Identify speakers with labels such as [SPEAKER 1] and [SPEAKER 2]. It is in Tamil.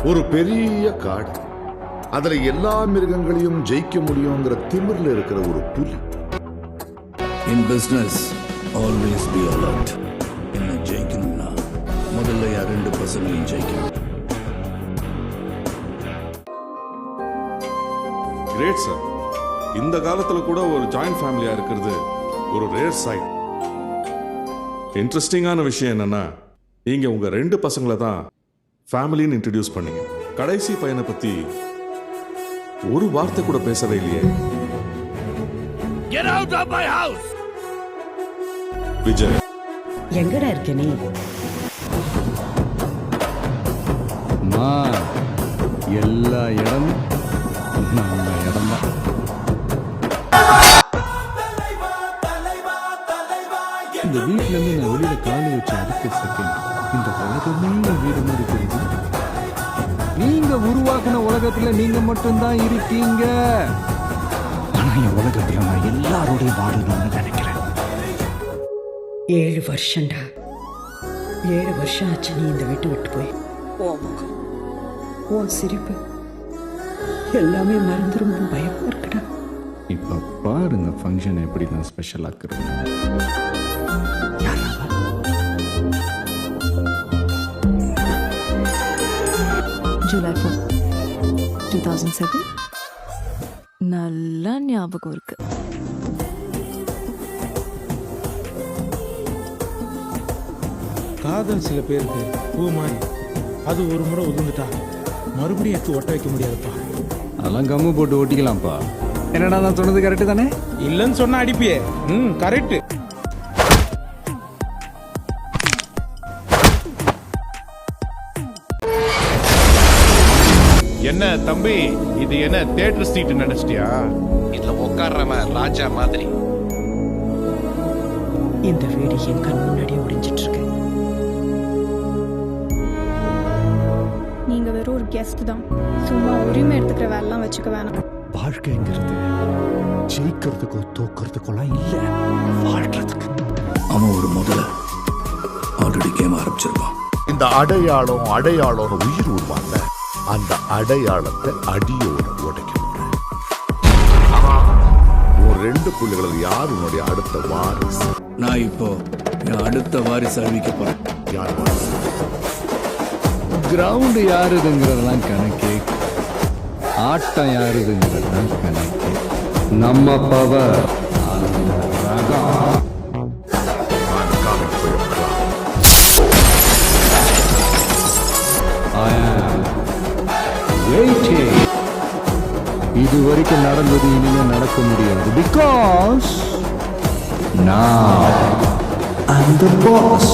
[SPEAKER 1] ஒரு பெரிய காடு, அதுல எல்லா மிருகங்களையும் ஜெயிக்க முடியுங்கிற திமிர்ல இருக்கிற ஒரு புலி.
[SPEAKER 2] In business always be alert. என்ன ஜெயிக்கணும்னா முதல்ல யார் 2 பசங்களையும் ஜெயிக்கணும்.
[SPEAKER 3] Great sir. இந்த காலத்துல கூட ஒரு ஜாயிண்ட் ஃபேமிலியா இருக்கிறது ஒரு ரேர் சைட். இன்ட்ரெஸ்டிங்கான விஷயம் என்னன்னா, நீங்க உங்க 2 பசங்களை தான் ஃபேமிலின்னு இன்ட்ரடியூஸ் பண்ணீங்க. கடைசி பையனை பத்தி ஒரு வார்த்தை கூட பேசவே இல்லையே.
[SPEAKER 2] Get out of my house!
[SPEAKER 3] Vijay,
[SPEAKER 4] எங்கடா இருக்க நீ?
[SPEAKER 5] எல்லா இடமும் நம்ம இடம்தான். இந்த வீட்டுல இருந்து நான் வெளியில காலி வச்ச அடுத்த செகண்ட் இந்த உலகமே வீடு மாதிரி தெரியுது. நீங்க உருவாக்குன உலகத்துல நீங்க மட்டும்தான் இருக்கீங்க. ஆனா என் உலகத்துல நான் எல்லாரோடையும் வாழணும்னு நினைக்கிறேன்.
[SPEAKER 4] 7 வருஷம்டா. 7 வருஷம் ஆச்சு நீ இந்த வீட்டு விட்டு போய். ஓ முகம், ஓ சிரிப்பு எல்லாமே மறந்துடும். பயமா இருக்குடா.
[SPEAKER 5] இப்ப பாரு இந்த ஃபங்க்ஷன் எப்படி நான் ஸ்பெஷல் ஆக்குறது.
[SPEAKER 6] July 4, 2007. நல்லா ஞாபகம் இருக்கு.
[SPEAKER 7] காதல் சில பேருக்கு பூ மாதிரி, அது ஒரு முறை உதிர்ந்துட்டா மறுபடியும் எடுத்து ஒட்ட வைக்க முடியாதுப்பா.
[SPEAKER 5] அதெல்லாம் கம்மு போட்டு ஓட்டிக்கலாம்ப்பா. என்னடா நான் சொன்னது கரெக்டு தானே?
[SPEAKER 7] இல்லைன்னு சொன்னா அடிப்பியே. கரெக்ட்.
[SPEAKER 8] என்ன தம்பி, இது என்ன தியேட்டர் சீட் நினைச்சிட்டியா?
[SPEAKER 9] இதுல உட்கார்றவன் ராஜா மாதிரி.
[SPEAKER 4] இந்த வீடு என் கண் முன்னாடியே ஒடிஞ்சிட்டு இருக்கு.
[SPEAKER 10] நீங்க வெறும் ஒரு கெஸ்ட் தான். சும்மா உரிமை எடுத்துக்கிற வேலைலாம் வச்சுக்க வேணாம்.
[SPEAKER 5] வாழ்க்கைங்கிறது ஜெயிக்கிறதுக்கோ தோக்கிறதுக்கோலாம் இல்ல, வாழ்றதுக்கு.
[SPEAKER 2] அவன் ஒரு முதல்ல ஆல்ரெடி கேம் ஆரம்பிச்சிருப்பான்.
[SPEAKER 1] இந்த அடையாளம் உயிர் உருவாங்க. அந்த அடையாளத்தை அடியோட உடைக்க போறேன். உன் 2 புள்ளிகளில் யார் உன்னுடைய அடுத்த வாரிசு?
[SPEAKER 2] நான் இப்போ என் அடுத்த வாரிசு அறிவிக்க போறேன்.
[SPEAKER 1] யார் வாரிசு?
[SPEAKER 5] கிரவுண்ட் யாருதுங்கிறதெல்லாம் கணக்கு, ஆட்டம் யாருதுங்கிறதுதான் கணக்கு. நம்ம பவர் இது வரைக்கும் நடந்தது இனிமே நடக்க முடியாது. பிகாஸ் நான் அந்த பாஸ்.